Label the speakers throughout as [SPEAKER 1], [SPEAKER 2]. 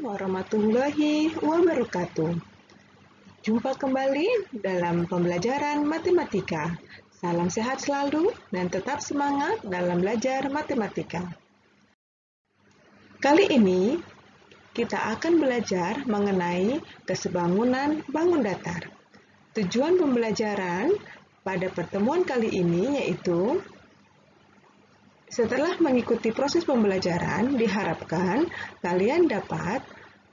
[SPEAKER 1] warahmatullahi wabarakatuh. Jumpa kembali dalam pembelajaran matematika. Salam sehat selalu dan tetap semangat dalam belajar matematika. Kali ini kita akan belajar mengenai kesebangunan bangun datar. Tujuan pembelajaran pada pertemuan kali ini yaitu setelah mengikuti proses pembelajaran, diharapkan kalian dapat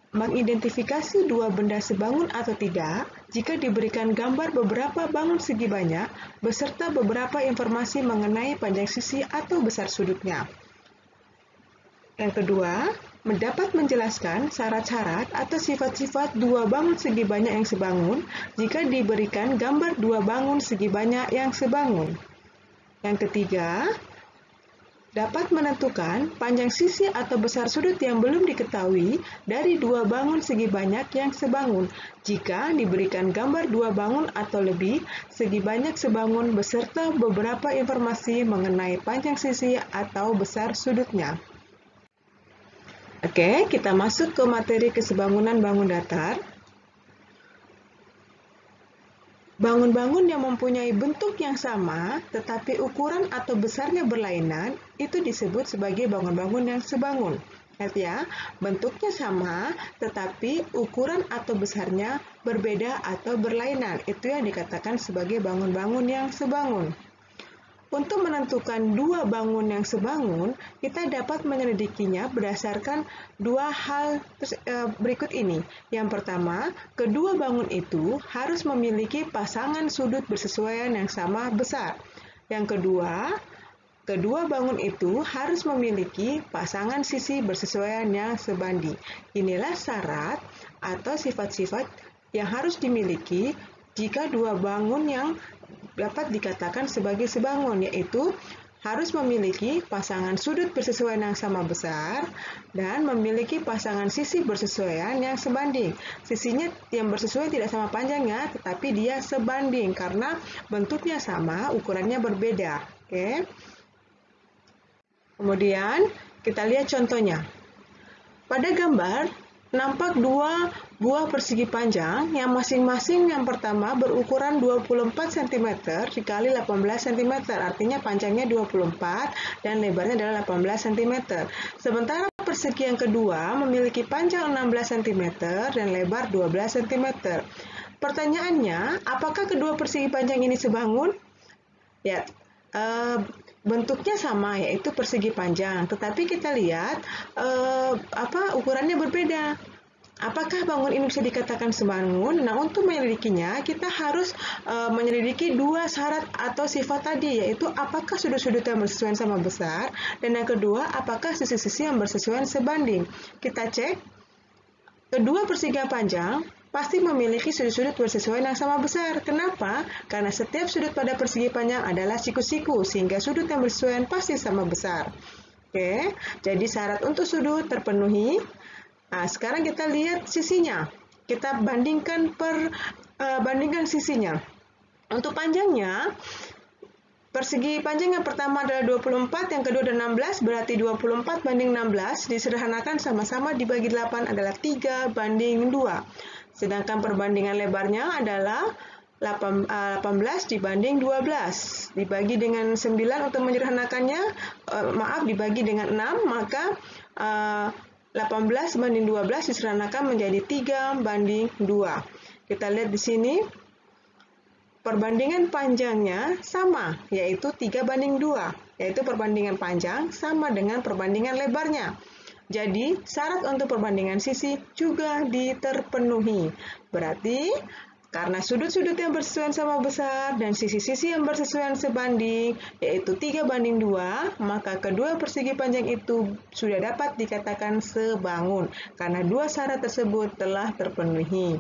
[SPEAKER 1] mengidentifikasi dua benda sebangun atau tidak jika diberikan gambar beberapa bangun segi banyak beserta beberapa informasi mengenai panjang sisi atau besar sudutnya. Yang kedua, dapat menjelaskan syarat-syarat atau sifat-sifat dua bangun segi banyak yang sebangun jika diberikan gambar dua bangun segi banyak yang sebangun. Yang ketiga, dapat menentukan panjang sisi atau besar sudut yang belum diketahui dari dua bangun segi banyak yang sebangun jika diberikan gambar dua bangun atau lebih segi banyak sebangun beserta beberapa informasi mengenai panjang sisi atau besar sudutnya. Oke, kita masuk ke materi kesebangunan bangun datar. Bangun-bangun yang mempunyai bentuk yang sama, tetapi ukuran atau besarnya berlainan, itu disebut sebagai bangun-bangun yang sebangun. Lihat ya, bentuknya sama, tetapi ukuran atau besarnya berbeda atau berlainan. Itu yang dikatakan sebagai bangun-bangun yang sebangun. Untuk menentukan dua bangun yang sebangun, kita dapat menyelidikinya berdasarkan dua hal berikut ini. Yang pertama, kedua bangun itu harus memiliki pasangan sudut bersesuaian yang sama besar. Yang kedua, kedua bangun itu harus memiliki pasangan sisi bersesuaian yang sebanding. Inilah syarat atau sifat-sifat yang harus dimiliki jika dua bangun yang dapat dikatakan sebagai sebangun, yaitu harus memiliki pasangan sudut bersesuaian yang sama besar dan memiliki pasangan sisi bersesuaian yang sebanding. Sisinya yang bersesuaian tidak sama panjangnya, tetapi dia sebanding karena bentuknya sama, ukurannya berbeda. Oke. Kemudian kita lihat contohnya. Pada gambar nampak dua buah persegi panjang yang masing-masing yang pertama berukuran 24 cm dikali 18 cm, artinya panjangnya 24 dan lebarnya adalah 18 cm. Sementara persegi yang kedua memiliki panjang 16 cm dan lebar 12 cm. Pertanyaannya, apakah kedua persegi panjang ini sebangun? Ya, bentuknya sama, yaitu persegi panjang, tetapi kita lihat ukurannya berbeda. Apakah bangun ini bisa dikatakan sebangun? Nah, untuk menyelidikinya kita harus menyelidiki dua syarat atau sifat tadi, yaitu apakah sudut-sudut yang bersesuaian sama besar, dan yang kedua apakah sisi-sisi yang bersesuaian sebanding. Kita cek, kedua persegi panjang pasti memiliki sudut-sudut bersesuaian yang sama besar. Kenapa? Karena setiap sudut pada persegi panjang adalah siku-siku, sehingga sudut yang bersesuaian pasti sama besar. Oke, jadi syarat untuk sudut terpenuhi. Nah, sekarang kita lihat sisinya. Kita bandingkan sisinya. Untuk panjangnya, persegi panjang yang pertama adalah 24, yang kedua adalah 16, berarti 24 banding 16, disederhanakan sama-sama dibagi 8 adalah 3 banding 2. Sedangkan perbandingan lebarnya adalah 18 dibanding 12. Dibagi dengan 9 untuk menyederhanakannya, dibagi dengan 6, maka 18 banding 12 disederhanakan menjadi 3 banding 2. Kita lihat di sini, perbandingan panjangnya sama, yaitu 3 banding 2, yaitu perbandingan panjang sama dengan perbandingan lebarnya. Jadi, syarat untuk perbandingan sisi juga diterpenuhi. Berarti, karena sudut-sudut yang bersesuaian sama besar dan sisi-sisi yang bersesuaian sebanding, yaitu 3 banding 2, maka kedua persegi panjang itu sudah dapat dikatakan sebangun, karena dua syarat tersebut telah terpenuhi.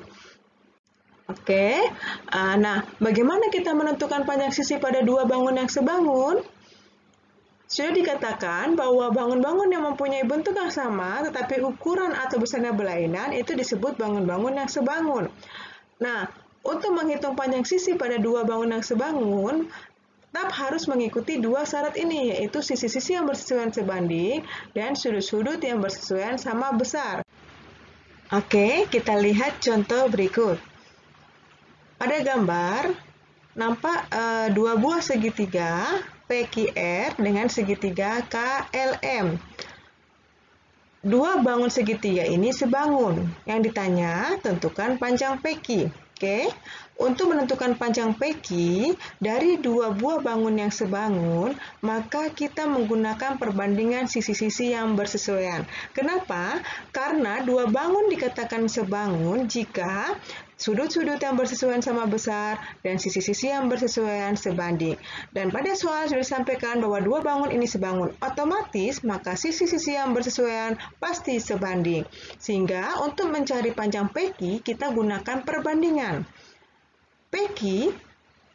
[SPEAKER 1] Oke, nah bagaimana kita menentukan panjang sisi pada dua bangun yang sebangun? Sudah dikatakan bahwa bangun-bangun yang mempunyai bentuk yang sama tetapi ukuran atau besarnya berlainan itu disebut bangun-bangun yang sebangun. Nah, untuk menghitung panjang sisi pada dua bangun yang sebangun, tetap harus mengikuti dua syarat ini, yaitu sisi-sisi yang bersesuaian sebanding dan sudut-sudut yang bersesuaian sama besar. Oke, kita lihat contoh berikut. Pada gambar, nampak dua buah segitiga PQR dengan segitiga KLM. Dua bangun segitiga ini sebangun. Yang ditanya, tentukan panjang PQ. Oke, untuk menentukan panjang PQ dari dua buah bangun yang sebangun, maka kita menggunakan perbandingan sisi-sisi yang bersesuaian. Kenapa? Karena dua bangun dikatakan sebangun jika sudut-sudut yang bersesuaian sama besar dan sisi-sisi yang bersesuaian sebanding. Dan pada soal sudah disampaikan bahwa dua bangun ini sebangun. Otomatis maka sisi-sisi yang bersesuaian pasti sebanding. Sehingga untuk mencari panjang PQ kita gunakan perbandingan. PQ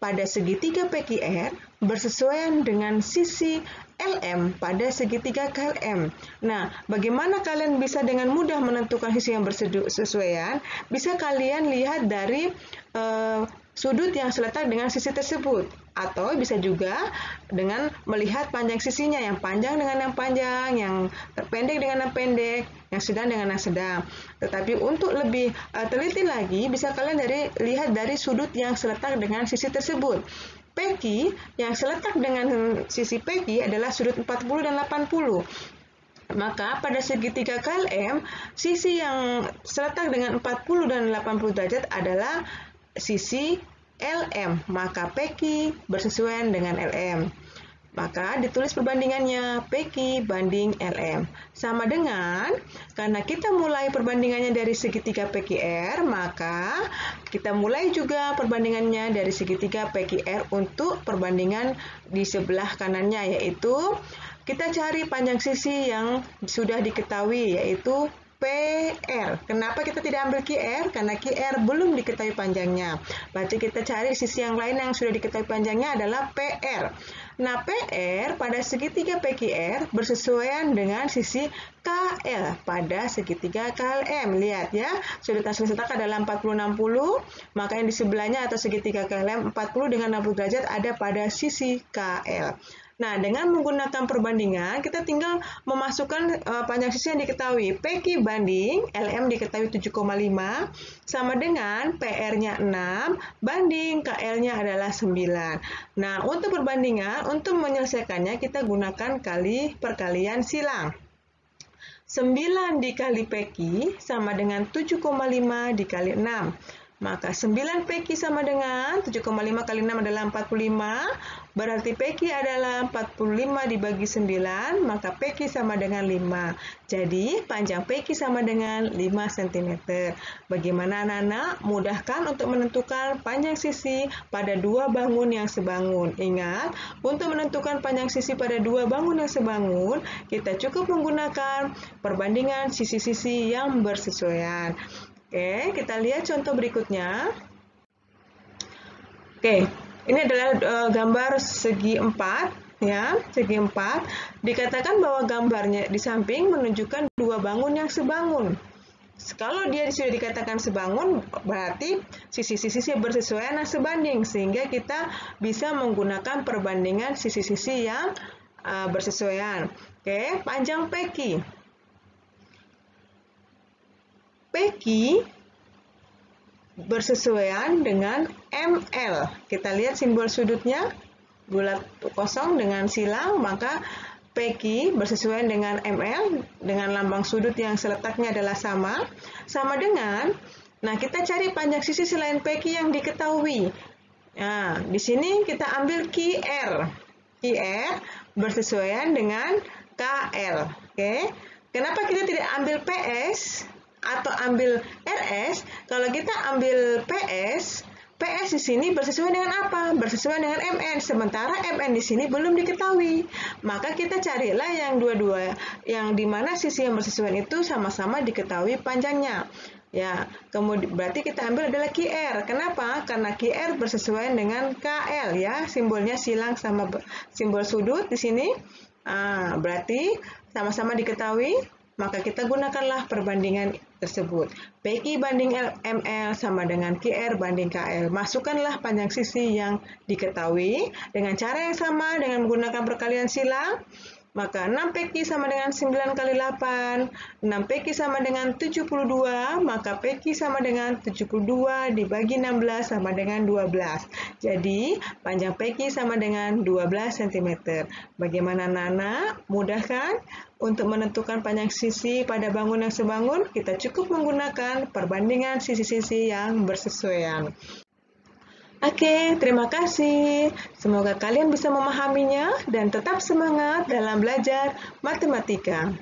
[SPEAKER 1] pada segitiga PQR bersesuaian dengan sisi LM pada segitiga KLM. Nah, bagaimana kalian bisa dengan mudah menentukan sisi yang bersesuaian? Bisa kalian lihat dari sudut yang seletak dengan sisi tersebut. Atau bisa juga dengan melihat panjang sisinya, yang panjang dengan yang panjang, yang pendek dengan yang pendek, yang sedang dengan yang sedang. Tetapi untuk lebih teliti lagi, bisa kalian lihat dari sudut yang seletak dengan sisi tersebut. PQ yang seletak dengan sisi PQ adalah sudut 40 dan 80. Maka pada segitiga KLM, sisi yang seletak dengan 40 dan 80 derajat adalah sisi LM. Maka PQ bersesuaian dengan LM. Maka ditulis perbandingannya PQ banding LM. Sama dengan, karena kita mulai perbandingannya dari segitiga PQR, maka kita mulai juga perbandingannya dari segitiga PQR untuk perbandingan di sebelah kanannya, yaitu kita cari panjang sisi yang sudah diketahui, yaitu PR. Kenapa kita tidak ambil QR? Karena QR belum diketahui panjangnya. Berarti kita cari sisi yang lain yang sudah diketahui panjangnya adalah PR. Nah, PR pada segitiga PQR bersesuaian dengan sisi KL pada segitiga KLM. Lihat ya, sudut yang seletak adalah 40-60, maka yang di sebelahnya atau segitiga KLM 40 dengan 60 derajat ada pada sisi KL. Nah, dengan menggunakan perbandingan, kita tinggal memasukkan panjang sisi yang diketahui. PQ banding LM diketahui 7,5 sama dengan PR-nya 6 banding KL-nya adalah 9. Nah, untuk perbandingan, untuk menyelesaikannya kita gunakan kali perkalian silang. 9 dikali PQ sama dengan 7,5 dikali 6. Maka 9 PQ sama dengan 7,5 kali 6 adalah 45. Berarti PQ adalah 45 dibagi 9, maka PQ sama dengan 5. Jadi, panjang PQ sama dengan 5 cm. Bagaimana anak-anak? Mudahkan untuk menentukan panjang sisi pada dua bangun yang sebangun. Ingat, untuk menentukan panjang sisi pada dua bangun yang sebangun, kita cukup menggunakan perbandingan sisi-sisi yang bersesuaian. Oke, kita lihat contoh berikutnya. Oke, ini adalah gambar segi 4, ya, segi 4. Dikatakan bahwa gambarnya di samping menunjukkan dua bangun yang sebangun. Kalau dia sudah dikatakan sebangun, berarti sisi-sisi bersesuaian dan sebanding, sehingga kita bisa menggunakan perbandingan sisi-sisi yang bersesuaian. Oke, panjang PQ. PQ bersesuaian dengan ML. Kita lihat simbol sudutnya, bulat kosong dengan silang, maka PQ bersesuaian dengan ML dengan lambang sudut yang seletaknya adalah sama. Sama dengan, nah kita cari panjang sisi selain PQ yang diketahui. Nah, di sini kita ambil QR. QR bersesuaian dengan KL. Oke. Kenapa kita tidak ambil PS? Atau ambil RS, kalau kita ambil PS di sini bersesuaian dengan apa? Bersesuaian dengan MN, sementara MN di sini belum diketahui. Maka kita carilah yang dua-dua, yang dimana sisi yang bersesuaian itu sama-sama diketahui panjangnya. Ya, kemudian berarti kita ambil adalah QR. Kenapa? Karena QR bersesuaian dengan KL ya, simbolnya silang sama simbol sudut di sini. Berarti sama-sama diketahui, maka kita gunakanlah perbandingan tersebut. PQ banding ML sama dengan QR banding KL. Masukkanlah panjang sisi yang diketahui dengan cara yang sama dengan menggunakan perkalian silang. Maka 6 PQ sama dengan 9 kali 8. 6 PQ sama dengan 72, maka PQ sama dengan 72 dibagi 16 sama dengan 12. Jadi, panjang PQ sama dengan 12 cm. Bagaimana anak-anak? Mudah kan? Untuk menentukan panjang sisi pada bangunan sebangun, kita cukup menggunakan perbandingan sisi-sisi yang bersesuaian. Oke, terima kasih. Semoga kalian bisa memahaminya dan tetap semangat dalam belajar matematika.